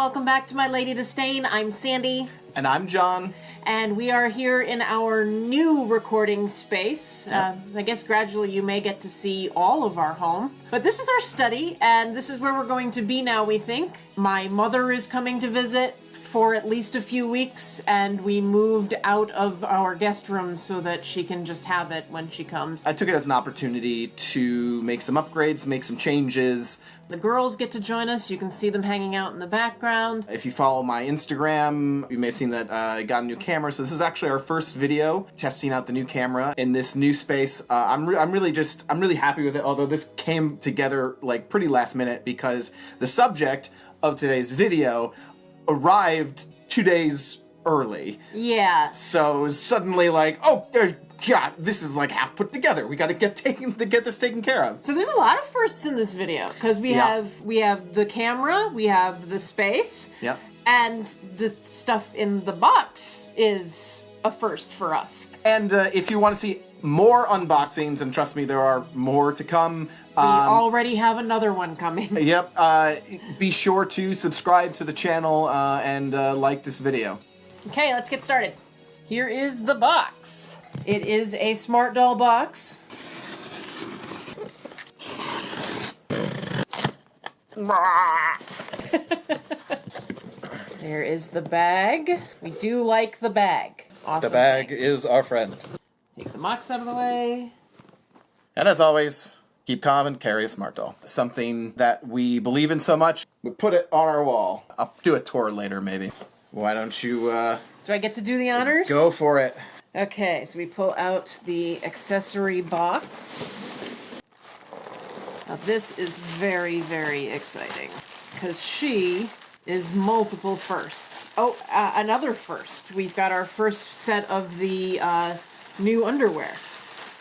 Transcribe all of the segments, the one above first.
welcome back to My Lady Disdain. I'm Sandy. And I'm John. And we are here in our new recording space. Yep. I guess gradually you may get to see all of our home. But this is our study, and this is where we're going to be now, we think. My mother is coming to visit for at least a few weeks, and we moved out of our guest room so that she can just have it when she comes. I took it as an opportunity to make some upgrades, make some changes. The girls get to join us. You can see them hanging out in the background. If you follow my Instagram, you may have seen that I got a new camera. So this is actually our first video testing out the new camera in this new space. I'm really happy with it. Although this came together like pretty last minute because the subject of today's video arrived 2 days early. Yeah. So it was suddenly like, oh, God, this is like half put together. We got to get this taken care of. So there's a lot of firsts in this video because we have the camera, we have the space, yep, and the stuff in the box is a first for us. And if you want to see more unboxings, and trust me, there are more to come. We already have another one coming. Yep. Be sure to subscribe to the channel and like this video. Okay, let's get started. Here is the box. It is a Smart Doll box. There is the bag. We do like the bag. Awesome. The bag is our friend. Take the box out of the way. And as always, keep calm and carry a smart doll. Something that we believe in so much, we put it on our wall. I'll do a tour later, maybe. Why don't you, Do I get to do the honors? Go for it. Okay, so we pull out the accessory box. Now this is very, very exciting because she is multiple firsts. Oh, another first. We've got our first set of the new underwear.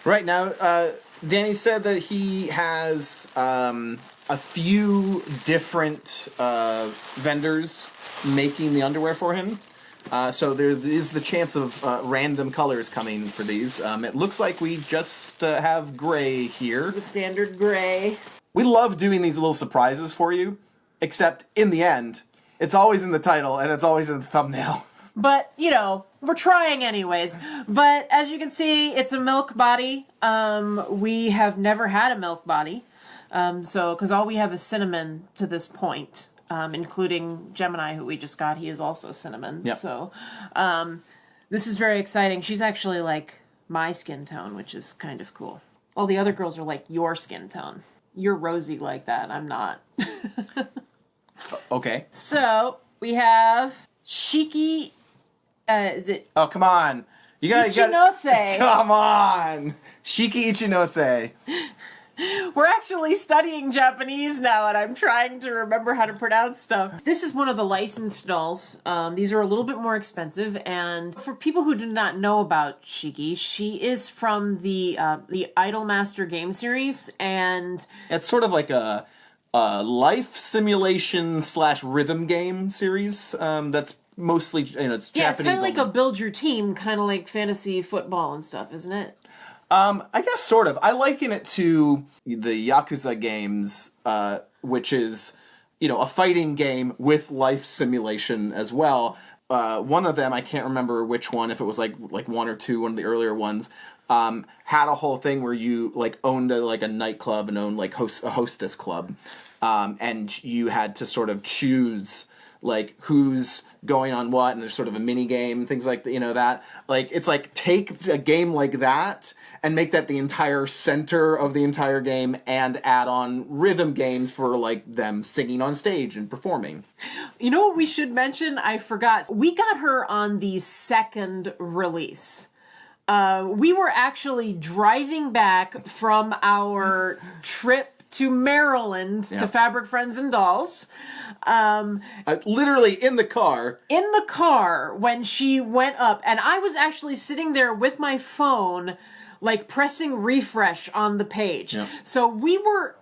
Right now, Danny said that he has a few different vendors making the underwear for him. So there is the chance of random colors coming for these. It looks like we just have gray here. The standard gray. We love doing these little surprises for you, except in the end, it's always in the title and it's always in the thumbnail. But, you know, we're trying anyways. But as you can see, it's a milk body. We have never had a milk body. Because all we have is cinnamon to this point. Including Gemini, who we just got. He is also cinnamon. Yep. So, this is very exciting. She's actually like my skin tone, which is kind of cool. All the other girls are like your skin tone. You're rosy like that. I'm not. Okay. So, we have Shiki, is it? Oh, come on. Ichinose. Come on. Shiki Ichinose. We're actually studying Japanese now, and I'm trying to remember how to pronounce stuff. This is one of the licensed dolls. These are a little bit more expensive, and for people who do not know about Shiki, she is from the Idolmaster game series, and It's sort of like a life simulation / rhythm game series that's mostly, it's Japanese. yeah, it's kind of like only. a build your team, kind of like fantasy football and stuff, isn't it? I guess sort of. I liken it to the Yakuza games, which is, a fighting game with life simulation as well. One of them, I can't remember which one, if it was like one or two, one of the earlier ones, had a whole thing where you owned a nightclub and owned a hostess club, and you had to sort of choose who's going on what, and there's sort of a mini game, things like that. It's take a game like that and make that the entire center of the entire game, and add on rhythm games for them singing on stage and performing. You know what we should mention? I forgot. We got her on the second release. We were actually driving back from our trip to Maryland to Fabric Friends and Dolls. Literally in the car. In the car when she went up, and I was actually sitting there with my phone, pressing refresh on the page. Yeah. So we were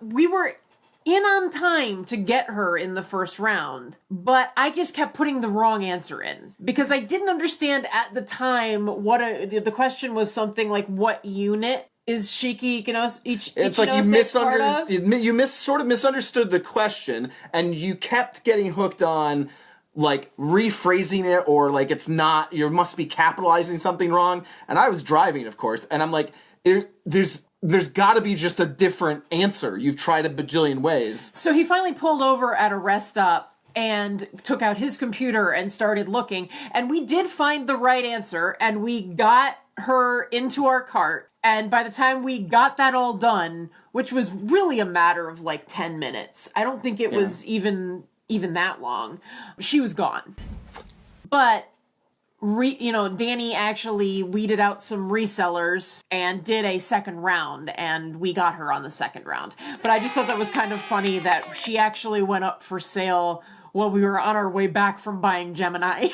in on time to get her in the first round, but I just kept putting the wrong answer in because I didn't understand at the time the question was something like what unit is Shiki Ichinose? It's like you sort of misunderstood the question, and you kept getting hooked on like rephrasing it, or like it's not, you must be capitalizing something wrong. And I was driving, of course, and I'm like, there's got to be just a different answer. You've tried a bajillion ways. So he finally pulled over at a rest stop and took out his computer and started looking. And we did find the right answer, and we got her into our cart. And by the time we got that all done, which was really a matter of like 10 minutes, I don't think it was even that long, she was gone. But Danny actually weeded out some resellers and did a second round, and we got her on the second round. But I just thought that was kind of funny that she actually went up for sale while we were on our way back from buying Gemini.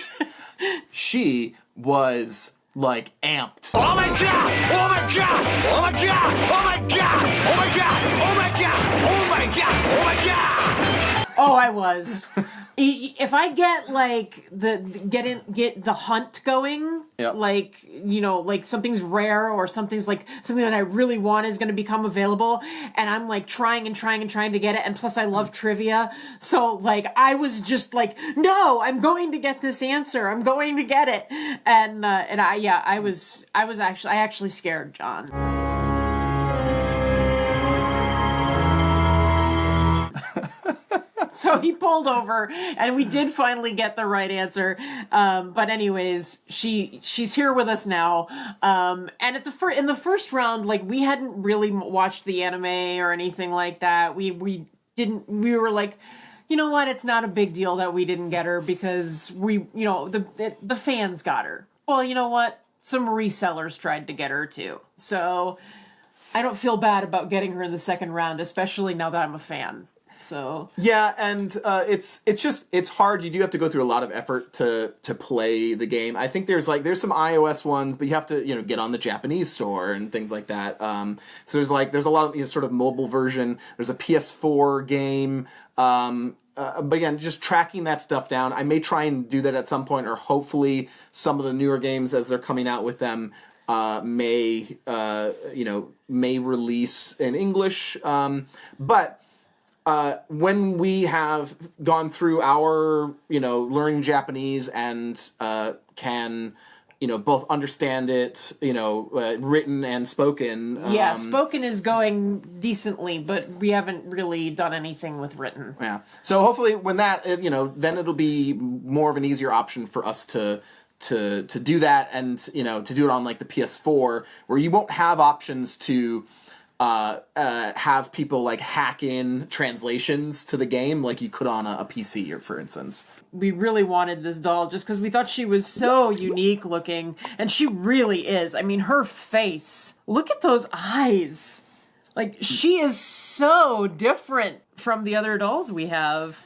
She was like amped. Oh my god! Oh my god! Oh my god! Oh my god! Oh my god! Oh my god! Oh my god! Oh my god! Oh, I was. If I get like get the hunt going, like like something's rare or something's like something that I really want is going to become available, and I'm like trying to get it, and plus I love trivia, so like I was just like, no, I'm going to get this answer, I'm going to get it, and I was actually scared, John. So he pulled over, and we did finally get the right answer. But anyways, she's here with us now. And in the first round, like, we hadn't really watched the anime or anything like that. We were like, you know what? It's not a big deal that we didn't get her, because the fans got her. Well, you know what? Some resellers tried to get her too. So I don't feel bad about getting her in the second round, especially now that I'm a fan. So yeah, and it's hard. You do have to go through a lot of effort to play the game. I think there's some iOS ones, but you have to get on the Japanese store and things like that. So there's a lot of sort of mobile version. There's a PS4 game. But again, just tracking that stuff down. I may try and do that at some point, or hopefully some of the newer games as they're coming out with them may release in English. But when we have gone through our, learning Japanese and can, both understand it, written and spoken. Yeah, spoken is going decently, but we haven't really done anything with written. Yeah. So hopefully when that, then it'll be more of an easier option for us to do that, and, to do it on like the PS4, where you won't have options to have people like hack in translations to the game like you could on a PC, or for instance. We really wanted this doll just because we thought she was so unique looking, and she really is. I mean, her face, look at those eyes. Like, she is so different from the other dolls we have.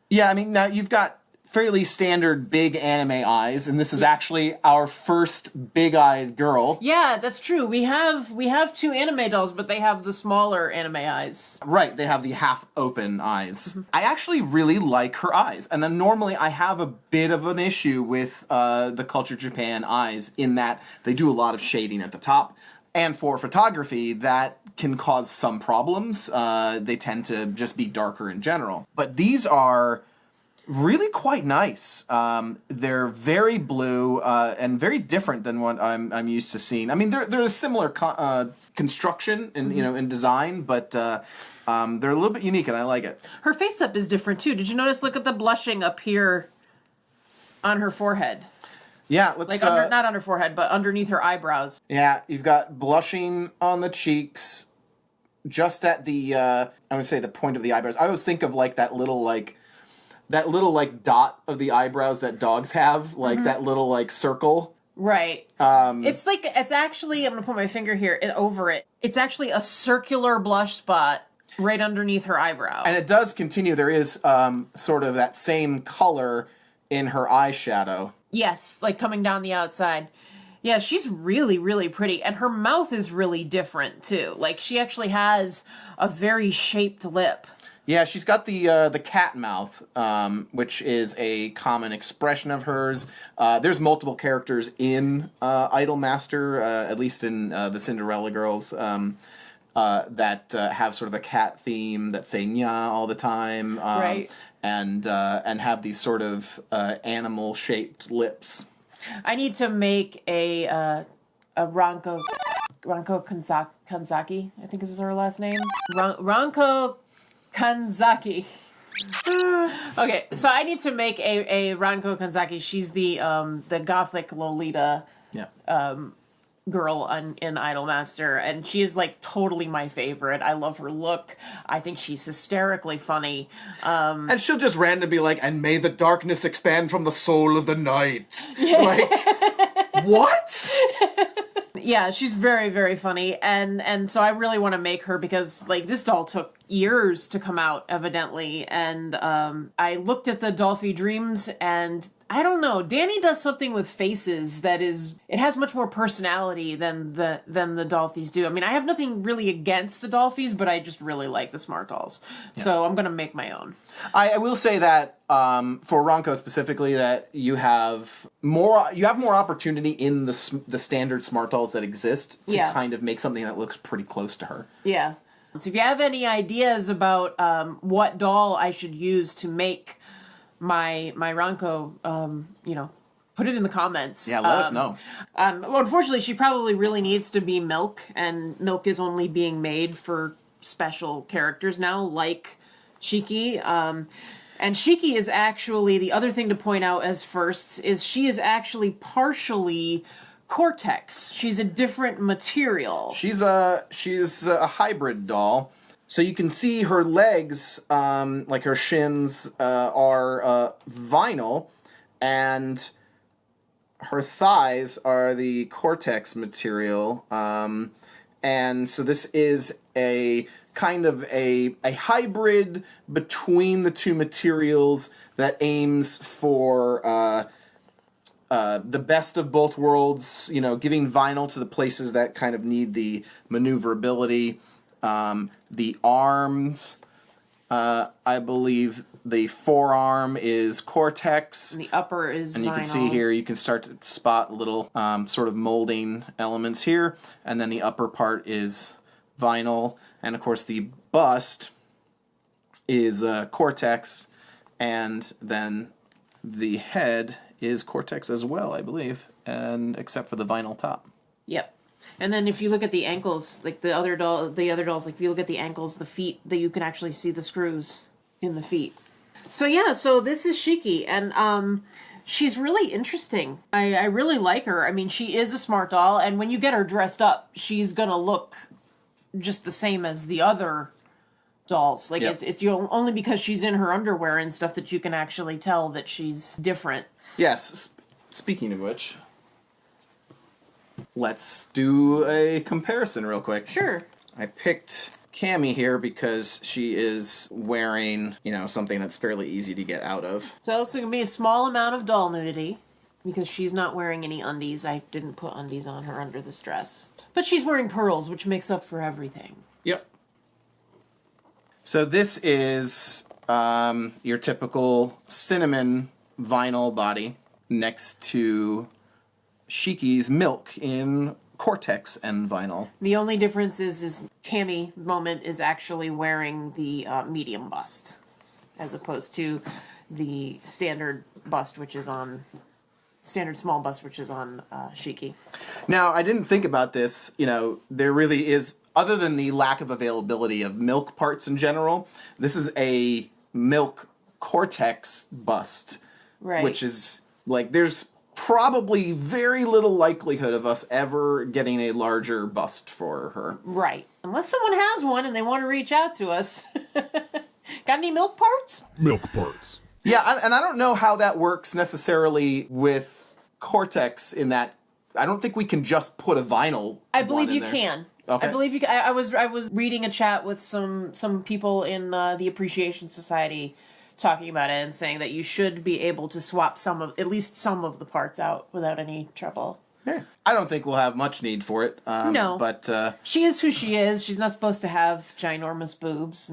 Yeah, I mean, now you've got fairly standard big anime eyes, and this is actually our first big-eyed girl. Yeah, that's true. We have two anime dolls, but they have the smaller anime eyes. Right, they have the half-open eyes. Mm-hmm. I actually really like her eyes, and then normally I have a bit of an issue with the Culture Japan eyes, in that they do a lot of shading at the top, and for photography, that can cause some problems. They tend to just be darker in general. But these are really quite nice. They're very blue and very different than what I'm used to seeing. I mean, they're a similar construction and in design, but they're a little bit unique, and I like it. Her face up is different too. Did you notice? Look at the blushing up here on her forehead. Yeah, let's not on her forehead, but underneath her eyebrows. Yeah, you've got blushing on the cheeks, just at the I would say the point of the eyebrows. I always think of like that little dot of the eyebrows that dogs have, like that little like circle. Right. It's actually, I'm going to put my finger here over it. It's actually a circular blush spot right underneath her eyebrow. And it does continue. There is sort of that same color in her eyeshadow. Yes, like coming down the outside. Yeah, she's really, really pretty. And her mouth is really different too. Like, she actually has a very shaped lip. Yeah, she's got the cat mouth, which is a common expression of hers. There's multiple characters in Idolmaster, at least in the Cinderella Girls, that have sort of a cat theme, that say "nya" all the time. Right. and have these sort of animal-shaped lips. I need to make a Ranko Kanzaki, I think is her last name. Ranko Kanzaki. Okay, so I need to make a Ranko Kanzaki. She's the gothic Lolita girl in Idolmaster, and she is like totally my favorite. I love her look. I think she's hysterically funny. And she'll just randomly be like, "And may the darkness expand from the soul of the night." Yeah. Like, what? Yeah, she's very, very funny, and so I really want to make her because, like, this doll took years to come out, evidently, and I looked at the Dolphy Dreams, and I don't know, Danny does something with faces that it has much more personality than the Dolphys do. I mean, I have nothing really against the Dolphys, but I just really like the Smart Dolls, so I'm gonna make my own. I will say that for Ranko specifically, that you have more opportunity in the standard Smart Dolls that exist to kind of make something that looks pretty close to her. Yeah. So if you have any ideas about what doll I should use to make my Ranko, put it in the comments. Yeah, let us know. Well, unfortunately, she probably really needs to be Milk, and Milk is only being made for special characters now, like Shiki. And Shiki is actually, the other thing to point out as firsts is she is actually partially Cortex. She's a different material. She's a hybrid doll. So you can see her legs, like her shins, are vinyl, and her thighs are the Cortex material. And so this is a kind of a hybrid between the two materials that aims for the best of both worlds, giving vinyl to the places that kind of need the maneuverability. The arms, I believe the forearm is Cortex. And the upper is and vinyl. You can see here, you can start to spot little sort of molding elements here. And then the upper part is vinyl. And of course the bust is Cortex. And then the head is Cortex as well, I believe. And except for the vinyl top. Yep. And then if you look at the ankles, like the other dolls, like if you look at the ankles, the feet, that you can actually see the screws in the feet. So yeah, so this is Shiki, and she's really interesting. I really like her. I mean, she is a smart doll, and when you get her dressed up, she's gonna look just the same as the other dolls. Like, yep. it's only because she's in her underwear and stuff that you can actually tell that she's different. Yes, speaking of which, let's do a comparison real quick. Sure. I picked Cammy here because she is wearing, something that's fairly easy to get out of. So it's going to be a small amount of doll nudity because she's not wearing any undies. I didn't put undies on her under this dress. But she's wearing pearls, which makes up for everything. Yep. So this is your typical cinnamon vinyl body next to Shiki's Milk in Cortex and vinyl. The only difference is Cammy Moment is actually wearing the medium bust, as opposed to the standard bust, which is on standard small bust, which is on Shiki. Now, I didn't think about this. There really is, other than the lack of availability of Milk parts in general, this is a Milk Cortex bust, right? Which is like there's probably very little likelihood of us ever getting a larger bust for her. Right. Unless someone has one and they want to reach out to us. Got any milk parts? Milk parts. Yeah, and I don't know how that works necessarily with Cortex in that I don't think we can just put a vinyl. I believe you can. Okay. I believe you can. I was reading a chat with some people in the Appreciation Society talking about it and saying that you should be able to swap at least some of the parts out without any trouble. Yeah. I don't think we'll have much need for it. No. But she is who she is. She's not supposed to have ginormous boobs.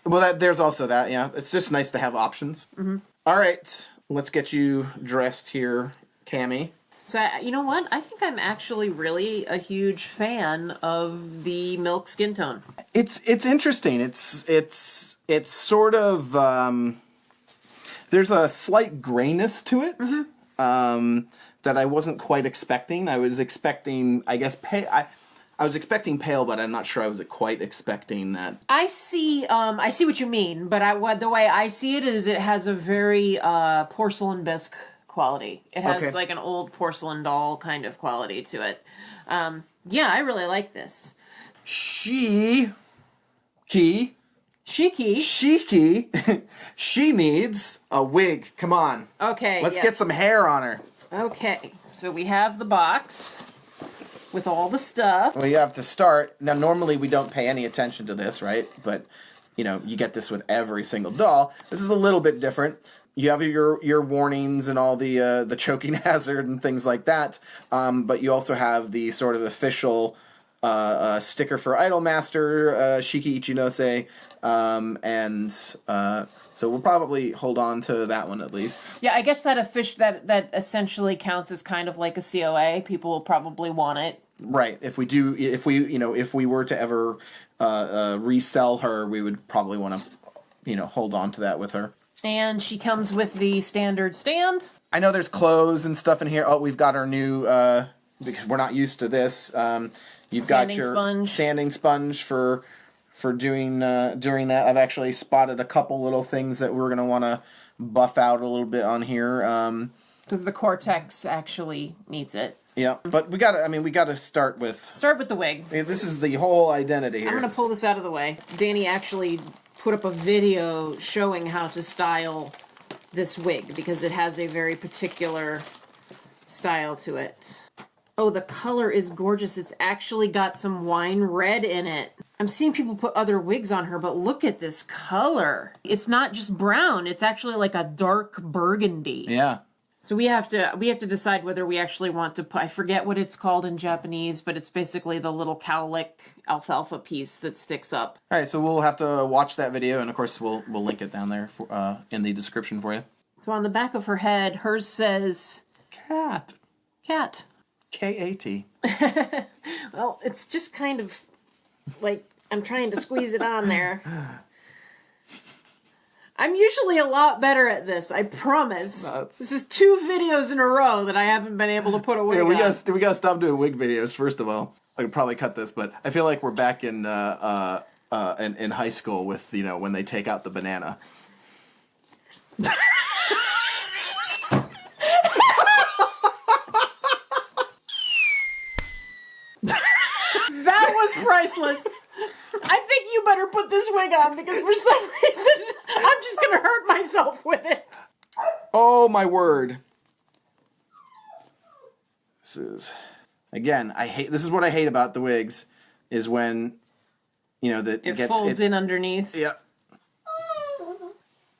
Well, there's also that, yeah. It's just nice to have options. Mm-hmm. All right. Let's get you dressed here, Cammy. So, you know what? I think I'm actually really a huge fan of the milk skin tone. It's interesting. It's sort of There's a slight grayness to it that I wasn't quite expecting. I was expecting, I guess, I was expecting pale, but I'm not sure I was quite expecting that. I see what you mean, but the way I see it is it has a very porcelain bisque quality. It has like an old porcelain doll kind of quality to it. Yeah, I really like this. Shiki. She needs a wig. Come on. Okay. Let's get some hair on her. Okay, so we have the box with all the stuff. Well, you have to start. Now, normally we don't pay any attention to this, right? But, you know, you get this with every single doll. This is a little bit different. You have your warnings and all the choking hazard and things like that. But you also have the sort of official sticker for Idolmaster, Shiki Ichinose. So we'll probably hold on to that one at least. Yeah, I guess that essentially counts as kind of like a COA. People will probably want it. Right. If we were to ever resell her, we would probably want to, hold on to that with her. And she comes with the standard stand. I know there's clothes and stuff in here. Oh, we've got our new, because we're not used to this. You've got your sanding sponge for doing that. I've actually spotted a couple little things that we're going to want to buff out a little bit on here. Because the Cortex actually needs it. Yeah, but we got to start with the wig. This is the whole identity here. I'm going to pull this out of the way. Danny actually put up a video showing how to style this wig because it has a very particular style to it. Oh, the color is gorgeous. It's actually got some wine red in it. I'm seeing people put other wigs on her, but look at this color. It's not just brown. It's actually like a dark burgundy. Yeah. So we have to decide whether we actually want to put, I forget what it's called in Japanese, but it's basically the little cowlick alfalfa piece that sticks up. All right, so we'll have to watch that video, and of course we'll link it down there for, in the description for you. So on the back of her head, hers says cat. Cat. K-A-T. Well, it's just kind of like I'm trying to squeeze it on there. I'm usually a lot better at this, I promise. This is 2 videos in a row that I haven't been able to put a wig on. We gotta stop doing wig videos, first of all. I could probably cut this, but I feel like we're back in high school with, when they take out the banana. That was priceless. I think you better put this wig on because for some reason I'm just gonna hurt myself with it. Oh my word. This is this is what I hate about the wigs is when it folds in underneath. Yeah.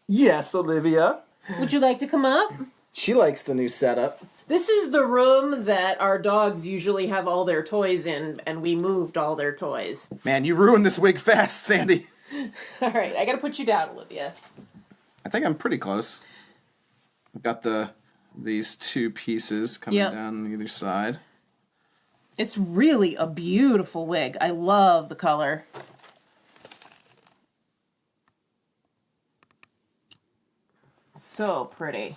Yes, Olivia. Would you like to come up? She likes the new setup. This is the room that our dogs usually have all their toys in, and we moved all their toys. Man, you ruined this wig fast, Sandy. All right, I gotta put you down, Olivia. I think I'm pretty close. I've got these 2 pieces coming down on either side. It's really a beautiful wig. I love the color. So pretty.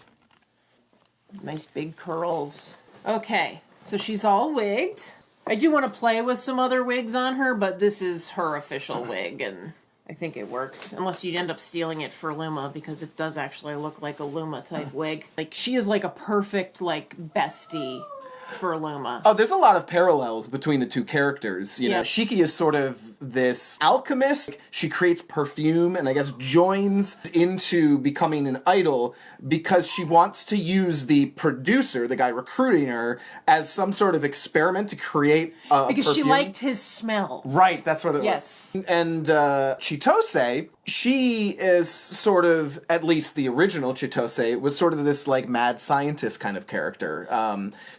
Nice big curls. Okay, so she's all wigged. I do want to play with some other wigs on her, but this is her official wig, and I think it works. Unless you'd end up stealing it for Luma, because it does actually look like a Luma type wig. Like, she is like a perfect, bestie for Luma. Oh, there's a lot of parallels between the 2 characters. You know, Shiki is sort of this alchemist. She creates perfume and I guess joins into becoming an idol because she wants to use the producer, the guy recruiting her, as some sort of experiment to create a because perfume. She liked his smell. Right, that's what it was. And Chitose, she is sort of, at least the original Chitose, was sort of this mad scientist kind of character.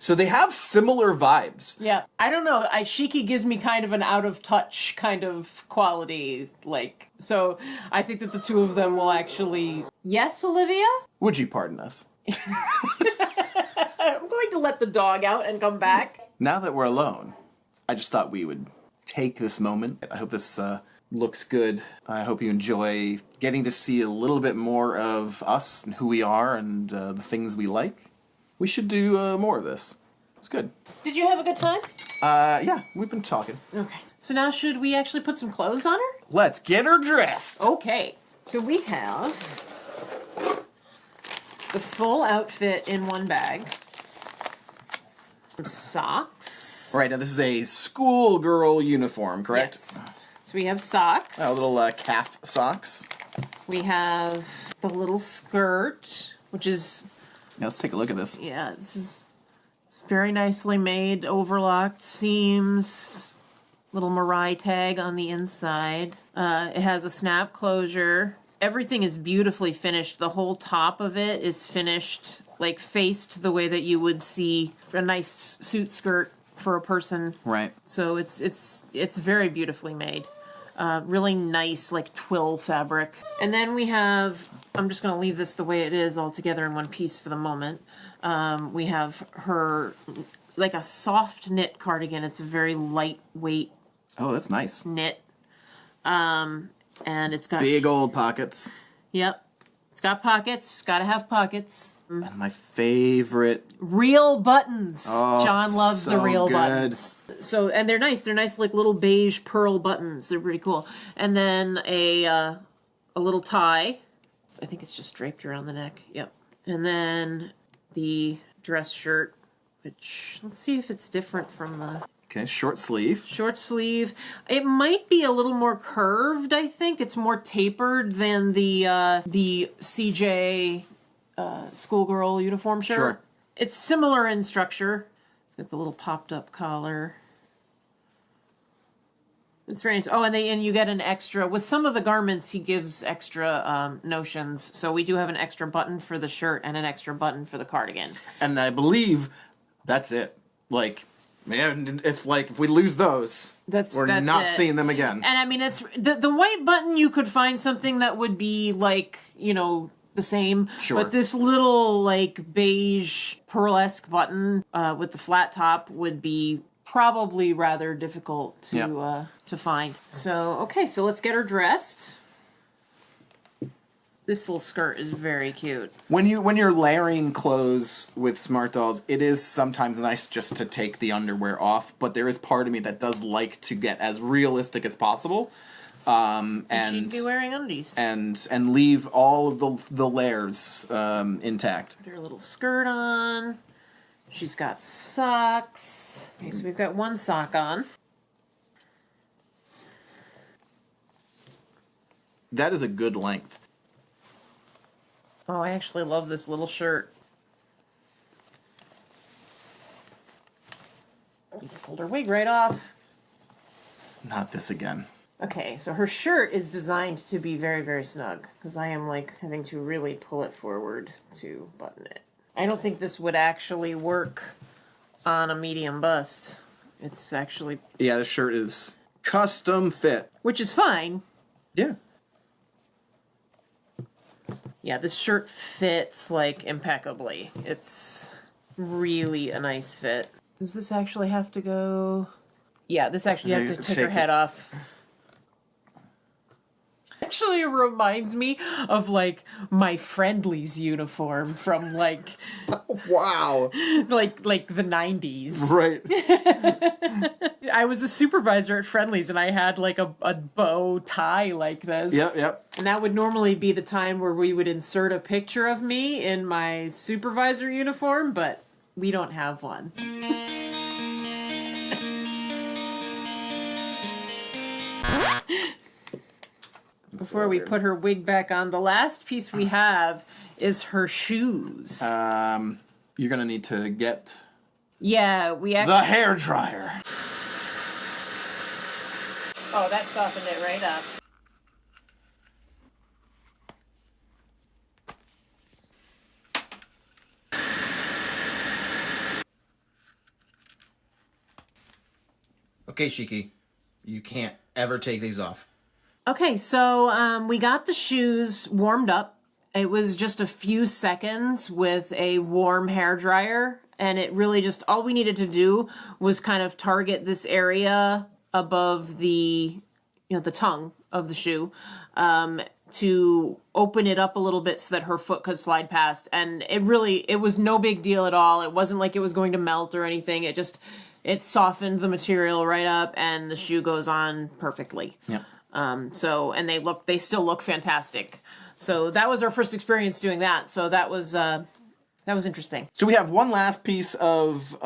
So they have similar vibes. Yeah. I don't know. Shiki gives me kind of an out of touch kind of quality. So I think that the 2 of them will actually... Yes, Olivia? Would you pardon us? I'm going to let the dog out and come back. Now that we're alone, I just thought we would take this moment. I hope this looks good. I hope you enjoy getting to see a little bit more of us and who we are and the things we like. We should do more of this. It's good. Did you have a good time? Yeah, we've been talking. Okay. So now should we actually put some clothes on her? Let's get her dressed. Okay. So we have the full outfit in one bag. Socks. Right, now this is a schoolgirl uniform, correct? Yes. So we have socks. A little calf socks. We have the little skirt, which is... Now let's take a look at this. Yeah, it's very nicely made, overlocked seams, little Mirai tag on the inside. It has a snap closure. Everything is beautifully finished. The whole top of it is finished, like faced the way that you would see a nice suit skirt for a person. Right. So it's very beautifully made. Really nice, like twill fabric. And then we have, I'm just going to leave this the way it is all together in one piece for the moment. We have her, like a soft knit cardigan. It's a very lightweight Oh, that's nice. knit. And it's got... Big old pockets. Yep. It's got pockets. It's got to have pockets. And my favorite... Real buttons. Oh, John loves the so real good. buttons. So, and they're nice. They're nice, like little beige pearl buttons. They're pretty cool. And then a little tie. I think it's just draped around the neck. Yep. And then the dress shirt, which, let's see if it's different from the... Okay, short sleeve. Short sleeve. It might be a little more curved, I think. It's more tapered than the CJ schoolgirl uniform shirt. Sure. It's similar in structure. It's got the little popped up collar. It's very nice. Oh, and you get an extra, with some of the garments he gives extra notions. So we do have an extra button for the shirt and an extra button for the cardigan. And I believe that's it. Like... Man, if we lose those, we're not it. seeing them again. And I mean, it's the white button. You could find something that would be like, you know, the same. Sure. But this little like beige pearlesque button with the flat top would be probably rather difficult to find. So okay, so let's get her dressed. This little skirt is very cute. When you're layering clothes with smart dolls, it is sometimes nice just to take the underwear off, but there is part of me that does like to get as realistic as possible. And she'd be wearing undies. And leave all of the layers intact. Put her little skirt on. She's got socks. Okay, so we've got one sock on. That is a good length. Oh, I actually love this little shirt. You pulled her wig right off. Not this again. Okay, so her shirt is designed to be very, very snug, because I am, like, having to really pull it forward to button it. I don't think this would actually work on a medium bust. It's actually... Yeah, the shirt is custom fit. Which is fine. Yeah. Yeah, this shirt fits, like, impeccably. It's really a nice fit. Does this actually have to go... Yeah, this actually, you have to take her head off. Actually, it reminds me of, like, my Friendly's uniform from, like... Wow. like the 90s. Right. I was a supervisor at Friendly's, and I had, like, a bow tie like this. Yep. And that would normally be the time where we would insert a picture of me in my supervisor uniform, but we don't have one. Before we put her wig back on, the last piece we have is her shoes. You're gonna need to get... Yeah, we actually... The hairdryer. Oh, that softened it right up. Okay, Shiki. You can't ever take these off. Okay, so we got the shoes warmed up. It was just a few seconds with a warm hairdryer, and it really just, all we needed to do was kind of target this area above the the tongue of the shoe, to open it up a little bit so that her foot could slide past. And it was no big deal at all. It wasn't like it was going to melt or anything. It softened the material right up, and the shoe goes on perfectly. Yeah. And they still look fantastic. So that was our first experience doing that. So that was interesting. So we have one last piece of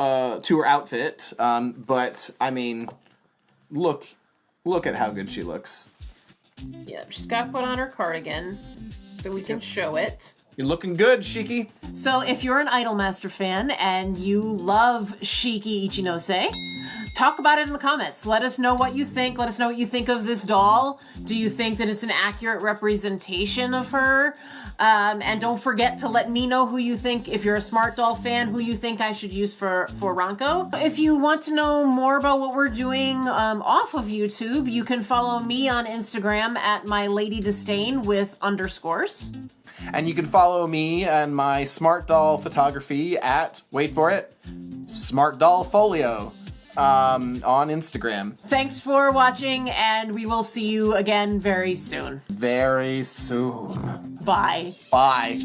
tour outfit, but I mean, look at how good she looks. Yeah, she's got to put on her cardigan so we can show it. You're looking good, Shiki. So if you're an Idolmaster fan and you love Shiki Ichinose, talk about it in the comments. Let us know what you think. Let us know what you think of this doll. Do you think that it's an accurate representation of her? And don't forget to let me know who you think, if you're a Smart Doll fan, who you think I should use for Ranko. If you want to know more about what we're doing off of YouTube, you can follow me on Instagram at mylady_disdain with underscores. And you can follow me and my Smart Doll photography at, wait for it, Smart Doll Folio on Instagram. Thanks for watching, and we will see you again very soon. Very soon. Bye. Bye.